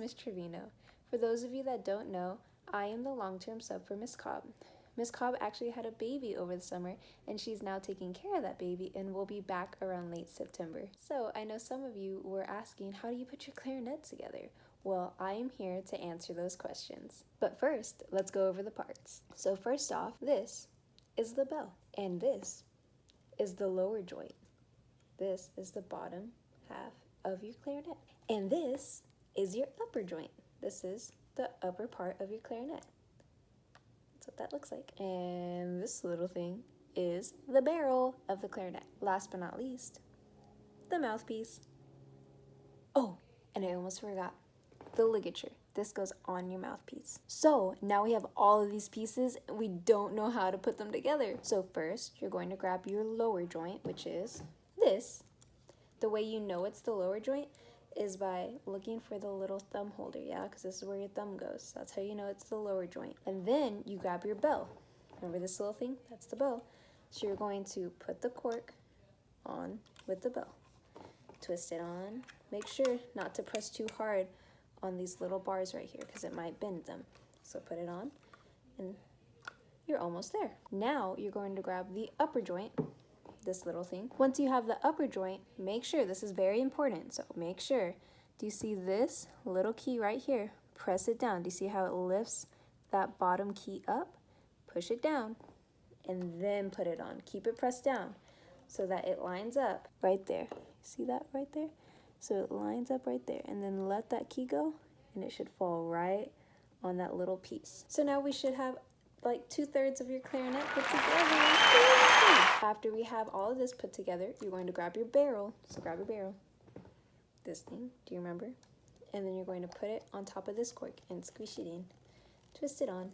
is Trevino. For those of you that don't know, I am the long-term sub for Miss Cobb. Miss Cobb actually had a baby over the summer, and she's now taking care of that baby and will be back around late September. So I know some of you were asking, how do you put your clarinet together? Well, I am here to answer those questions. But first, let's go over the parts. So first off, this is the bell, and this is the lower joint. This is the bottom half of your clarinet. And this is your upper joint. This is the upper part of your clarinet. That's what that looks like. And this little thing is the barrel of the clarinet. Last but not least, the mouthpiece. Oh, and I almost forgot, the ligature. This goes on your mouthpiece. So now we have all of these pieces and we don't know how to put them together. So first, you're going to grab your lower joint, which is this. The way you know it's the lower joint is by looking for the little thumb holder, yeah? Because this is where your thumb goes. That's how you know it's the lower joint. And then you grab your bell. Remember this little thing? That's the bell. So you're going to put the cork on with the bell. Twist it on. Make sure not to press too hard on these little bars right here because it might bend them. So put it on and you're almost there. Now you're going to grab the upper joint, this little thing. Once you have the upper joint, make sure, this is very important, so make sure, do you see this little key right here? Press it down. Do you see how it lifts that bottom key up? Push it down and then put it on. Keep it pressed down so that it lines up right there. See that right there? So it lines up right there, and then let that key go and it should fall right on that little piece. So now we should have like 2/3 of your clarinet put together. After we have all of this put together, you're going to grab your barrel. So grab your barrel, this thing, do you remember? And then you're going to put it on top of this cork and squish it in, twist it on.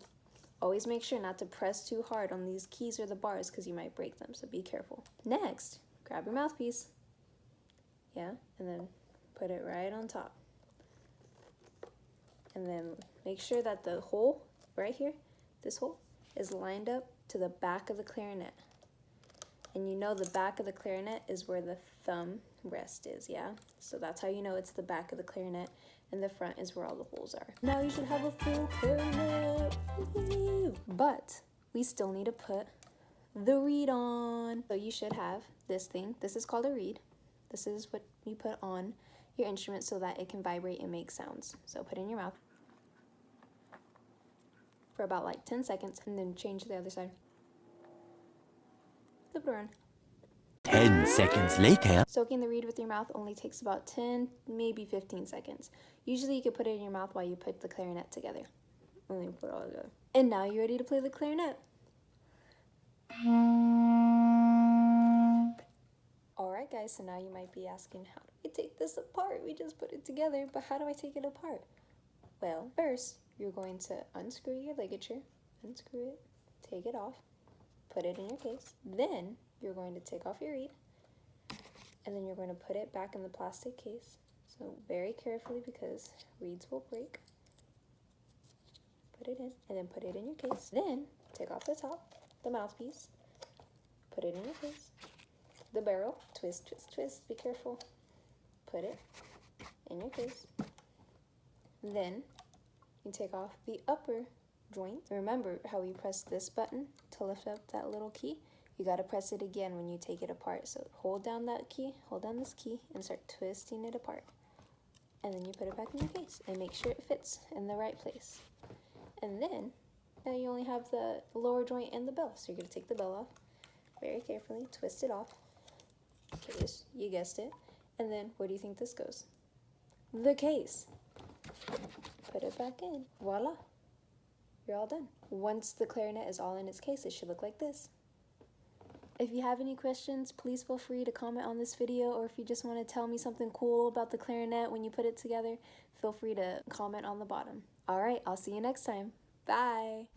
Always make sure not to press too hard on these keys or the bars because you might break them, so be careful. Next, grab your mouthpiece. Yeah, and then put it right on top. And then make sure that the hole right here, this hole, is lined up to the back of the clarinet. And you know the back of the clarinet is where the thumb rest is, yeah? So that's how you know it's the back of the clarinet, and the front is where all the holes are. Now you should have a full clarinet. Woo-hoo. But we still need to put the reed on. So you should have this thing. This is called a reed. This is what you put on your instrument so that it can vibrate and make sounds. So put it in your mouth for about like 10 seconds and then change to the other side. Flip it around. 10 seconds later. Soaking the reed with your mouth only takes about 10, maybe 15 seconds. Usually you could put it in your mouth while you put the clarinet together. Only put it all together. And now you're ready to play the clarinet. Alright guys, so now you might be asking, how do we take this apart? We just put it together, but how do I take it apart? Well, first, you're going to unscrew your ligature, unscrew it, take it off, put it in your case. Then, you're going to take off your reed, and then you're going to put it back in the plastic case. So very carefully because reeds will break. Put it in, and then put it in your case. Then, take off the top, the mouthpiece, put it in your case. The barrel, twist, twist, twist, be careful. Put it in your case. Then you take off the upper joint. Remember how we pressed this button to lift up that little key? You gotta press it again when you take it apart. So hold down that key, hold down this key, and start twisting it apart. And then you put it back in your case and make sure it fits in the right place. And then, now you only have the lower joint and the bell. So you're gonna take the bell off very carefully, twist it off. Case, you guessed it. And then where do you think this goes? The case. Put it back in. Voila. You're all done. Once the clarinet is all in its case, it should look like this. If you have any questions, please feel free to comment on this video, or if you just want to tell me something cool about the clarinet when you put it together, feel free to comment on the bottom. Alright, I'll see you next time. Bye!